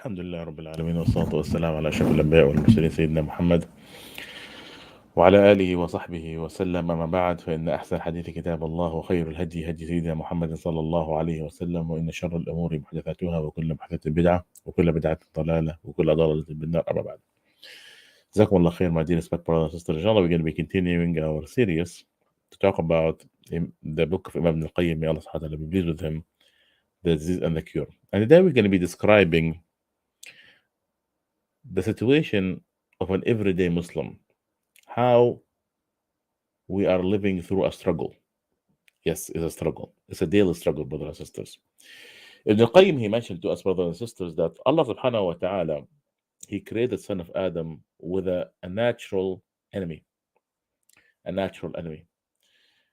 الحمد لله رب العالمين والصلاة والسلام على أشرف الأنبياء والمرسلين سيدنا محمد وعلى آله وصحبه وسلم. أما بعد، فإن أحسن الحديث كتاب الله، وخير الهدي هدي سيدنا محمد صلى الله عليه وسلم، وإن شر الأمور محدثاتها، وكل محدثة بدعة، وكل بدعة ضلالة، وكل ضلالة بالنار. أما بعد, جزاكم الله خير, my dear respect brothers and sisters. Inshallah, we're going to be continuing our series to talk about the book of Imam al-Qayyim. May Allah subhanahu wa ta'ala be pleased with him, The Disease and the Cure. And today we're going to be describing the situation of an everyday Muslim, how we are living through a struggle. Yes, it's a struggle. It's a daily struggle, brothers and sisters. Ibn al-Qayyim, he mentioned to us, brothers and sisters, that Allah subhanahu wa ta'ala, he created son of Adam with a natural enemy. A natural enemy.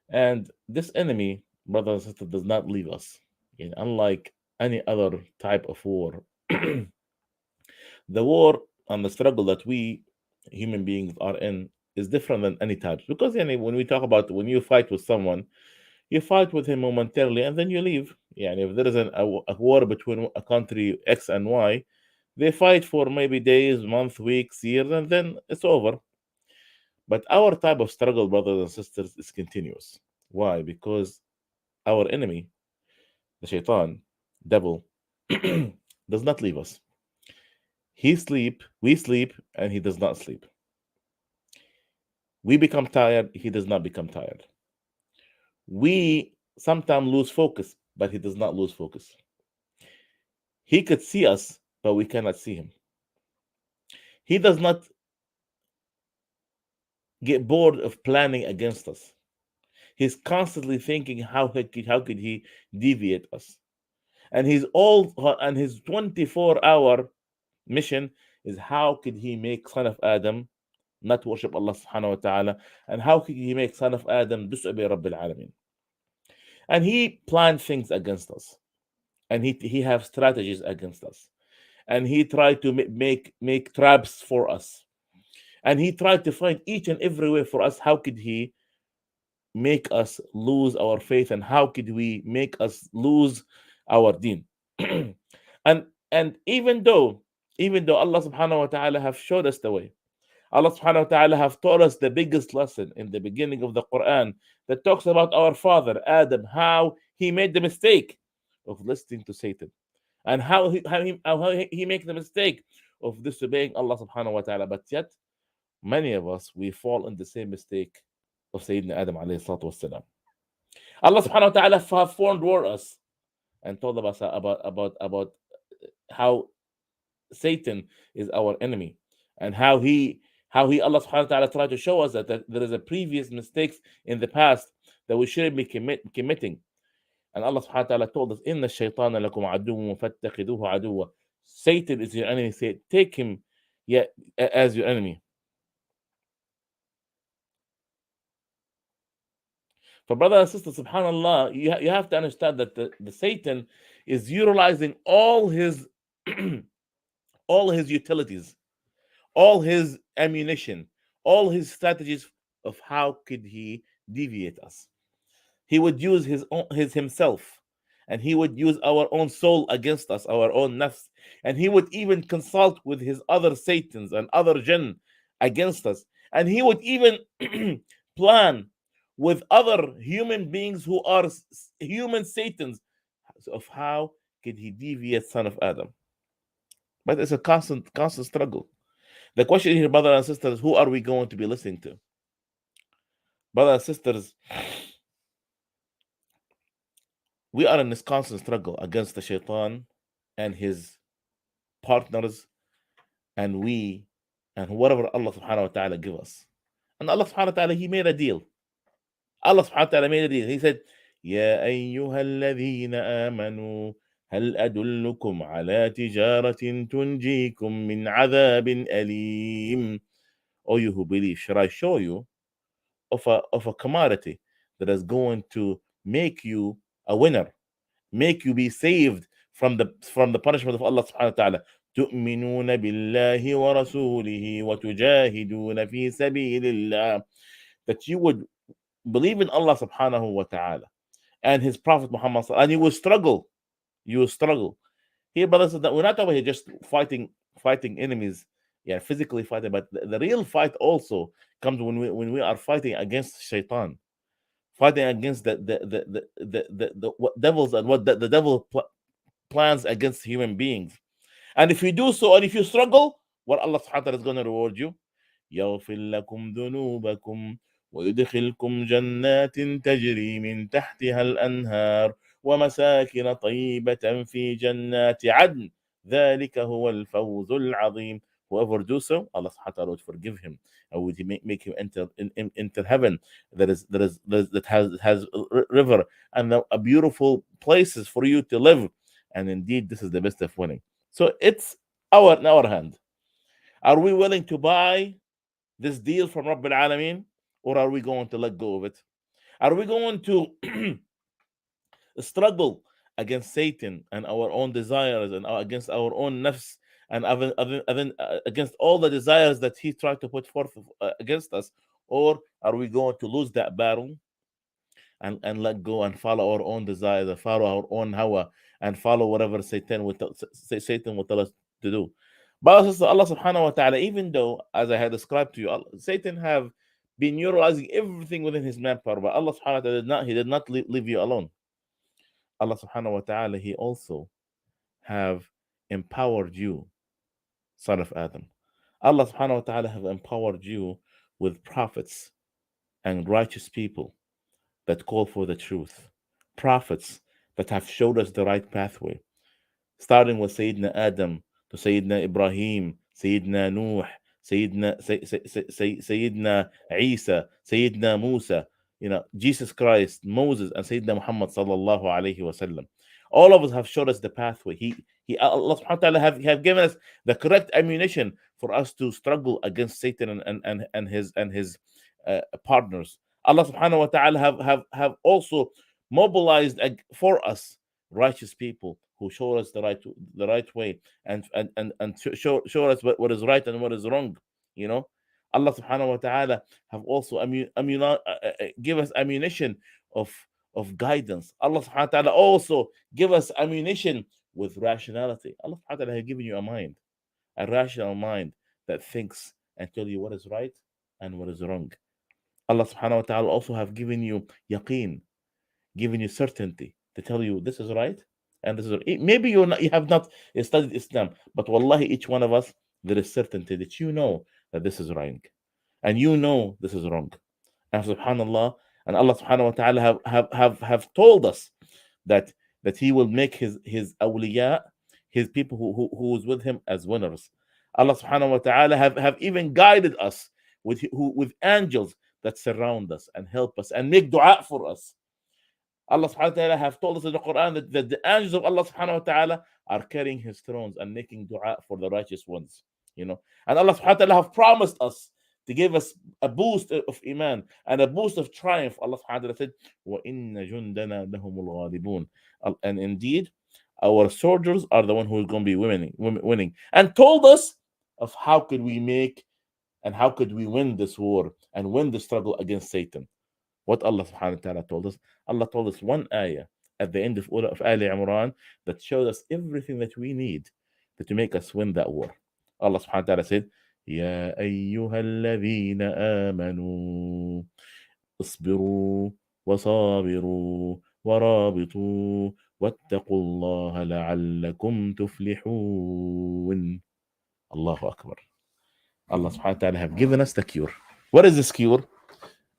And this enemy, brothers and sisters, does not leave us. And unlike any other type of war, the war and the struggle that we human beings are in is different than any type. Because when we talk about when you fight with someone, you fight with him momentarily and then you leave. If there is a war between a country X and Y, they fight for maybe days, months, weeks, years, and then it's over. But our type of struggle, brothers and sisters, is continuous. Why? Because our enemy, the shaitan, devil, does not leave us. We sleep, and he does not sleep. We become tired, he does not become tired. We sometimes lose focus, but he does not lose focus. He could see us, but we cannot see him. He does not get bored of planning against us. He's constantly thinking how could he deviate us. And his 24-hour mission is how could he make son of Adam not worship Allah subhanahu wa ta'ala, and how could he make son of Adam disobey Rabbil Alameen. And he planned things against us, and he have strategies against us, and he tried to make traps for us, and he tried to find each and every way for us. How could he make us lose our faith, and how could we make us lose our deen? and even though Allah subhanahu wa ta'ala have showed us the way, Allah subhanahu wa ta'ala have taught us the biggest lesson in the beginning of the Quran that talks about our father Adam, how he made the mistake of listening to Satan, and how he made the mistake of disobeying Allah subhanahu wa ta'ala. But yet many of us, we fall in the same mistake of Sayyidina Adam alayhi salatu wassalam. Allah subhanahu wa ta'ala have forewarned us and told us about how Satan is our enemy, and how Allah subhanahu wa ta'ala tried to show us that there is a previous mistakes in the past that we shouldn't be committing. And Allah subhanahu wa ta'ala told us, Inna shaytana lakum aduwwun fattakhiduhu aduwwa. Satan is your enemy. Say, take him as your enemy. For brothers and sisters, subhanAllah, you have to understand that the Satan is utilizing all his all his utilities, all his ammunition, all his strategies of how could he deviate us. He would use his himself, and he would use our own soul against us, our own nafs, and he would even consult with his other satans and other jinn against us, and he would even plan with other human beings who are human satans of how could he deviate son of Adam. But it's a constant struggle. The question here, brothers and sisters, who are we going to be listening to? Brothers and sisters, we are in this constant struggle against the shaitan and his partners, and whatever Allah subhanahu wa ta'ala give us. And Allah subhanahu wa ta'ala, he made a deal. Allah subhanahu wa ta'ala made a deal. He said, يا أيها الذين آمنوا هل أدلكم على تجارة تنجيكم من عذاب أليم. O you who believe, should I show you of a commodity that is going to make you a winner, make you be saved from the punishment of Allah subhanahu wa ta'ala. تؤمنون بالله ورسوله وتجاهدون في سبيل الله. That you would believe in Allah subhanahu wa ta'ala and his Prophet Muhammad, and you will struggle. Here, brothers, we're not over here just fighting enemies, yeah, physically fighting, but the real fight also comes when we are fighting against shaitan, fighting against the what devils and what the devil plans against human beings. And if you do so, and if you struggle, what Allah subhanahu wa ta'ala is going to reward you. يغفر لكم ذنوبكم ويدخلكم جنات تجري من تحتها الأنهار ومساكن طيبة في جنات عدن ذلك هو الفوز العظيم. Whoever do so, Allah subhanahu wa ta'ala would forgive him and would make him enter heaven that has river and a beautiful places for you to live. And indeed, this is the best of winning. So it's in our hand. Are we willing to buy this deal from Rabbil Alameen, or are we going to let go of it? Are we going to struggle against Satan and our own desires and against our own nafs and against all the desires that he tried to put forth against us? Or are we going to lose that battle and let go and follow our own desires, and follow our own hawa, and follow whatever Satan will tell us to do? But Allah subhanahu wa ta'ala, even though, as I had described to you, Satan have been utilizing everything within his manpower, but Allah subhanahu wa ta'ala did not leave you alone. Allah subhanahu wa ta'ala, he also have empowered you, son of Adam. Allah subhanahu wa ta'ala have empowered you with prophets and righteous people that call for the truth. Prophets that have showed us the right pathway, starting with Sayyidina Adam to Sayyidina Ibrahim, Sayyidina Nuh, Sayyidina Isa, Sayyidina Musa, Jesus Christ, Moses, and Sayyidina Muhammad sallallahu alayhi wasallam. All of us have showed us the pathway. Allah subhanahu wa ta'ala have given us the correct ammunition for us to struggle against Satan and his partners. Allah subhanahu wa ta'ala have also mobilized for us righteous people who show us the right way and show us what is right and what is wrong. Allah subhanahu wa ta'ala have also give us ammunition of guidance. Allah subhanahu wa ta'ala also give us ammunition with rationality. Allah subhanahu wa ta'ala has given you a rational mind that thinks and tell you what is right and what is wrong. Allah subhanahu wa ta'ala also have given you yaqeen, given you certainty to tell you this is right and this is right. Maybe you have not studied Islam, but wallahi, each one of us, there is certainty that you know that this is right and you know this is wrong. And subhanallah, and Allah subhanahu wa ta'ala have told us that he will make his awliya, his people who is with him, as winners. Allah subhanahu wa ta'ala have even guided us with angels that surround us and help us and make dua for us. Allah subhanahu wa ta'ala have told us in the Quran that the angels of Allah subhanahu wa ta'ala are carrying his thrones and making dua for the righteous ones. And Allah subhanahu wa ta'ala have promised us to give us a boost of iman and a boost of triumph. Allah subhanahu wa ta'ala said, وَإِنَّ جُنْدَنَا لَهُمُ الْغَالِبُونَ. And indeed, our soldiers are the one who is going to be winning. And told us of how could we make and how could we win this war and win the struggle against Satan. What Allah subhanahu wa ta'ala told us? Allah told us one ayah at the end of Ali Imran that showed us everything that we need to make us win that war. Allah subhanahu wa ta'ala said, يا أيها الذين آمنوا اصبروا وصابروا ورابطوا واتقوا الله لعلكم تفلحون. Allahu Akbar. Allah subhanahu wa ta'ala have given us the cure. What is this cure?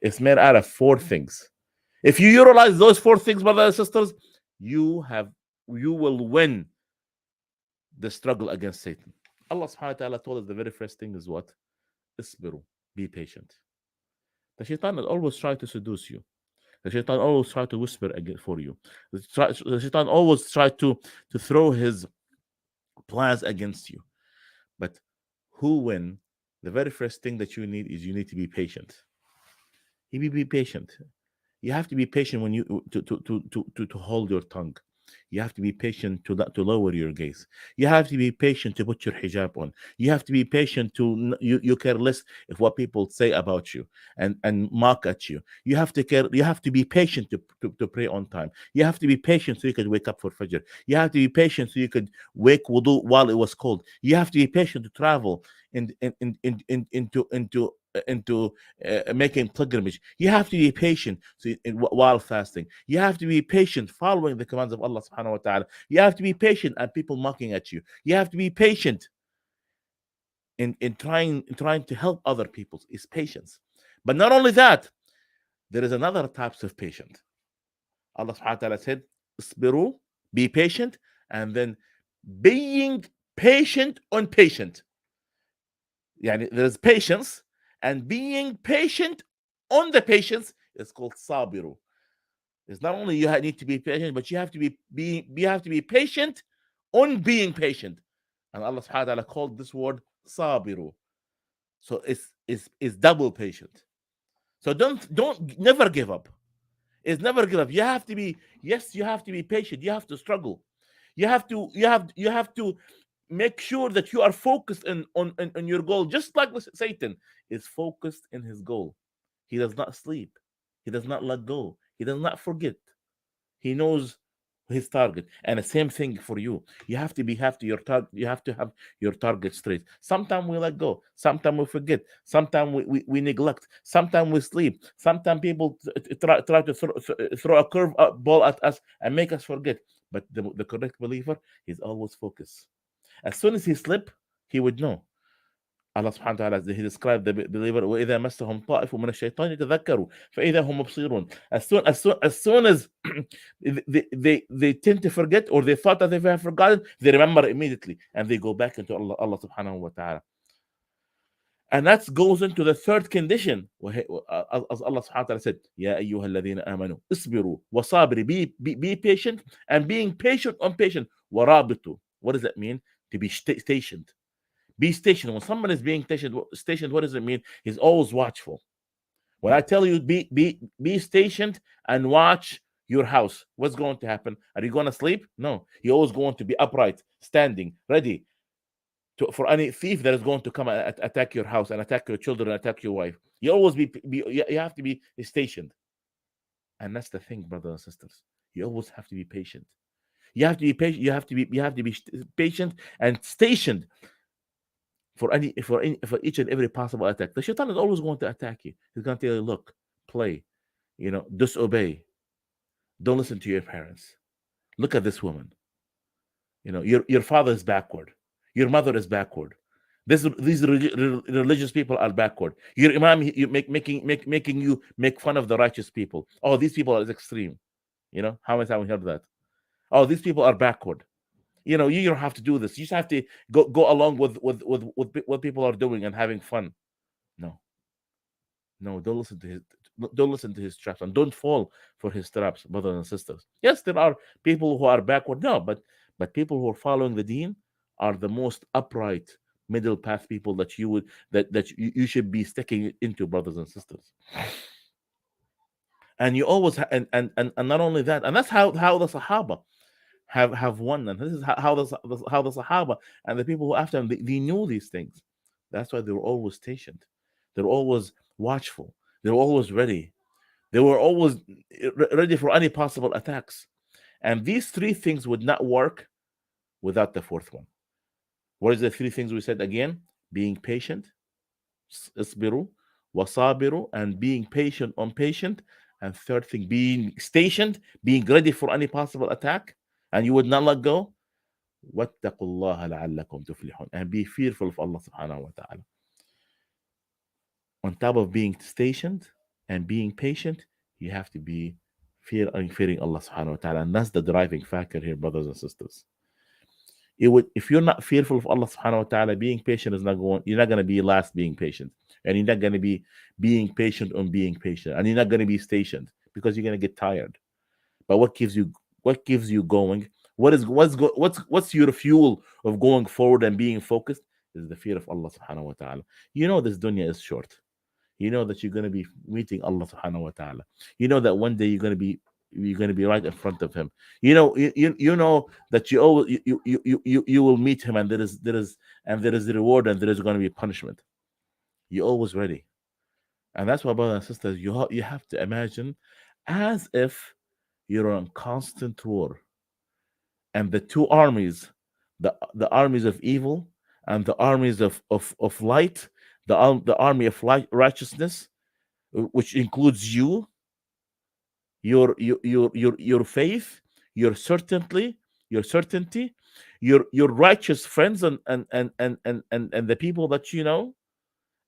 It's made out of 4 things. If you utilize those 4 things, brothers and sisters, you will win the struggle against Satan. Allah subhanahu wa ta'ala told us the very first thing is what? Isbiru, be patient. The shaitan will always try to seduce you. The shaitan always try to whisper for you. The shaitan always try to throw his plans against you. But who win? The very first thing that you need is you need to be patient. You be patient. You have to be patient when you to hold your tongue. You have to be patient to lower your gaze. You have to be patient to put your hijab on. You have to be patient to you care less of what people say about you and mock at you. You have to care. You have to be patient to pray on time. You have to be patient so you could wake up for Fajr. You have to be patient so you could wake wudu while it was cold. You have to be patient to travel into making pilgrimage. You have to be patient while fasting. You have to be patient following the commands of Allah subhanahu wa ta'ala. You have to be patient at people mocking at you. You have to be patient in trying to help other people. Is patience. But not only that, there is another types of patient. Allah subhanahu wa ta'ala said, "Isbiru," be patient, and then being patient on patient. Yani there's patience, and being patient on the patience is called sabiru. It's not only you need to be patient, but you have to be patient on being patient. And Allah subhanahu wa ta'ala called this word sabiru. So it's double patient. So don't never give up. It's never give up. You have to be, yes, you have to be patient. You have to struggle. You have to make sure that you are focused on your goal, just like Satan is focused in his goal. He does not sleep. He does not let go. He does not forget. He knows his target. And the same thing for you. You have to have your target straight. Sometimes we let go. Sometimes we forget. Sometimes we neglect. Sometimes we sleep. Sometimes people try to throw a curve ball at us and make us forget. But the correct believer is always focused. As soon as he slip, he would know. Allah subhanahu wa ta'ala, he described the believer, وَإِذَا مَسَّهُمْ طَائِفٌ مِنَ الشَّيْطَانِ تَذَكَّرُوا فَإِذَا هُمْ مُبْصِرُونَ. As soon as they tend to forget, or they thought that they have forgotten, they remember immediately and they go back into Allah subhanahu wa ta'ala. And that goes into the third condition. As Allah subhanahu wa ta'ala said, يَا أَيُّهَا الَّذِينَ آمَنُوا اصْبِرُوا وَصَابِرُوا. Be patient, and being patient on patient. وَرَابِطُوا. What does that mean? To be stationed. Be stationed. When someone is being stationed, what does it mean? He's always watchful. When I tell you be stationed and watch your house, what's going to happen? Are you going to sleep? No. You're always going to be upright, standing, ready for any thief that is going to come and attack your house and attack your children and attack your wife. You always you have to be stationed. And that's the thing, brothers and sisters. You always have to be patient. You have to be patient. You have to be patient and stationed for each and every possible attack. The shaitan is always going to attack you. He's going to tell you, look, play, disobey, don't listen to your parents. Look at this woman. Your father is backward. Your mother is backward. These religious people are backward. Your imam, making you make fun of the righteous people. Oh, these people are extreme. How many times we heard that? Oh, these people are backward. You don't have to do this. You just have to go along with what people are doing and having fun. No, don't listen to his traps, and don't fall for his traps, brothers and sisters. Yes, there are people who are backward. No, but people who are following the deen are the most upright middle path people that you should be sticking into, brothers and sisters. And you always and not only that, and that's how the Sahaba have won. And this is how the Sahaba and the people who after them, they knew these things. That's why they were always stationed. They were always watchful. They were always ready. They were always ready for any possible attacks. And these three things would not work without the fourth one. What is the three things we said again? Being patient, isbiru, wasabiru, and being patient on patient. And third thing, being stationed, being ready for any possible attack, and you would not let go. وَاتَّقُوا اللَّهَ لَعَلَّكُمْ تُفْلِحُونَ. And be fearful of Allah subhanahu wa ta'ala. On top of being stationed and being patient, you have to be fearing Allah subhanahu wa ta'ala. And that's the driving factor here, brothers and sisters. If you're not fearful of Allah subhanahu wa ta'ala, being patient you're not going to be last being patient. And you're not going to be being patient on being patient. And you're not going to be stationed because you're going to get tired. But what gives you going? What's your fuel of going forward and being focused is the fear of Allah subhanahu wa ta'ala. This dunya is short. That you're going to be meeting Allah subhanahu wa ta'ala. That one day you're going to be you're going to be right in front of him. You know that you always you will meet him, and there is the reward, and there is going to be punishment. You're always ready. And that's why, brothers and sisters, you have to imagine as if you're on constant war, and the two armies, the armies of evil and the armies of light, the army of light, righteousness, which includes you, your faith, your certainty, your certainty, your righteous friends, and the people that you know,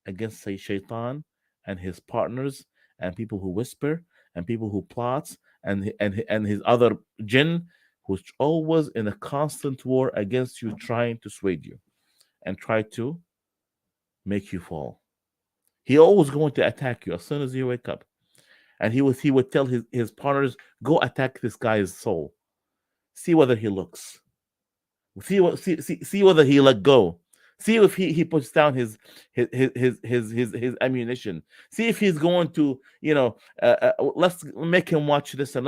against say shaitan and his partners, and people who whisper, and people who plots, and his other jinn, who's always in a constant war against you, trying to sway you and try to make you fall. He always going to attack you as soon as you wake up. And he would tell his partners, go attack this guy's soul. See whether he looks. See whether he let go. See if he puts down his ammunition. See if he's going to, let's make him watch this, and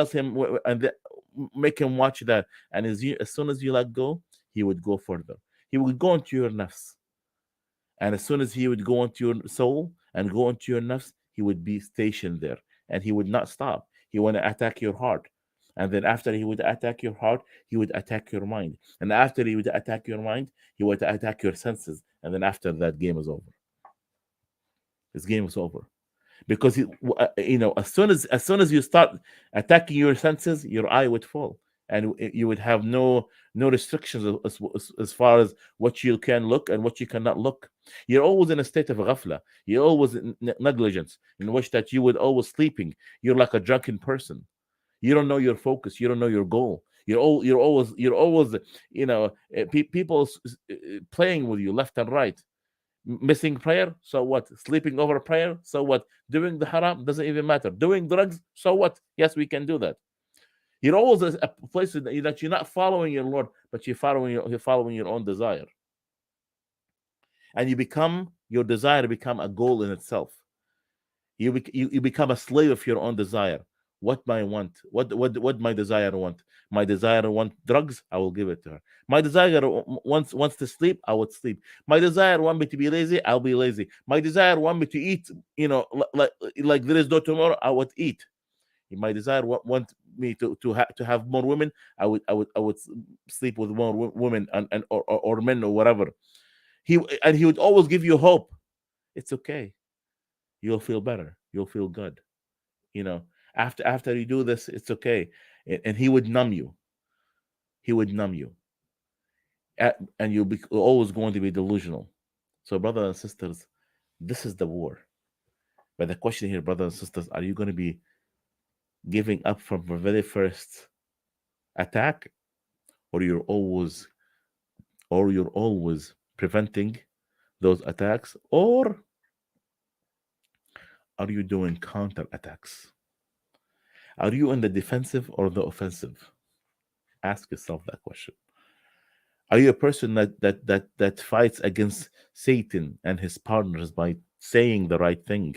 make him watch that. And as soon as you let go, he would go further. He would go into your nafs. And as soon as he would go into your soul and go into your nafs, he would be stationed there, and he would not stop. He want to attack your heart. And then after he would attack your heart, he would attack your mind. And after he would attack your mind, he would attack your senses. And then after that, game is over. His game is over. Because as soon as you start attacking your senses, your eye would fall, and you would have no restrictions as far as what you can look and what you cannot look. You're always in a state of ghafla. You're always in negligence, in which that you would always sleeping. You're like a drunken person. You don't know your focus. You don't know your goal. You're always people playing with you left and right. Missing prayer, so what? Sleeping over prayer, so what? Doing the haram, doesn't even matter. Doing drugs, so what? Yes, we can do that. You're always a place that you're not following your Lord, but you're following your own desire, and your desire become a goal in itself. You become a slave of your own desire. What my want? What my desire want? My desire want drugs, I will give it to her. My desire wants to sleep, I would sleep. My desire want me to be lazy, I'll be lazy. My desire want me to eat, like there is no tomorrow, I would eat. My desire want me to have more women, I would sleep with more women or men or whatever. He would always give you hope. It's okay. You'll feel better. You'll feel good. After you do this, it's okay. And he would numb you. He would numb you. And you'll be always going to be delusional. So, brothers and sisters, this is the war. But the question here, brothers and sisters, are you going to be giving up from the very first attack, or you're always preventing those attacks, or are you doing counter attacks? Are you in the defensive or the offensive? Ask yourself that question. Are you a person that fights against Satan and his partners by saying the right thing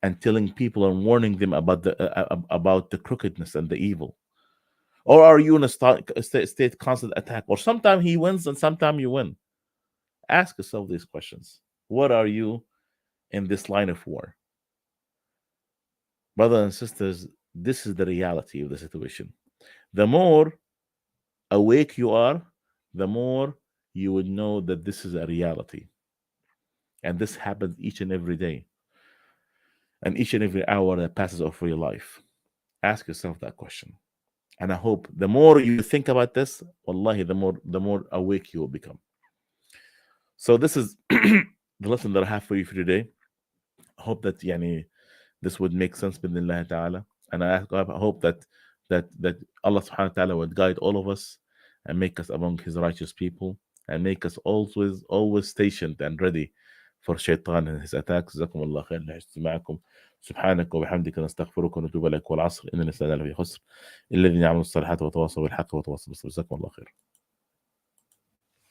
and telling people and warning them about the crookedness and the evil? Or are you in a state constant attack? Or sometimes he wins and sometimes you win. Ask yourself these questions. What are you in this line of war? Brothers and sisters, this is the reality of the situation. The more awake you are, the more you would know that this is a reality. And this happens each and every day. And each and every hour that passes over your life. Ask yourself that question. And I hope the more you think about this, wallahi, the more awake you will become. So this is the lesson that I have for you for today. I hope that this would make sense bidnillah ta'ala. And I hope that Allah subhanahu wa ta'ala would guide all of us and make us among his righteous people, and make us always stationed and ready for shaitan and his attacks. جزاكم الله خير لحسن معكم. سبحانك وبحمدك نستغفرك ونتوب إليك، والعصر إن الإنسان لفي خسر، الذين يعملون الصالحات وتواصوا بالحق وتواصوا بالصبر. جزاكم الله خير.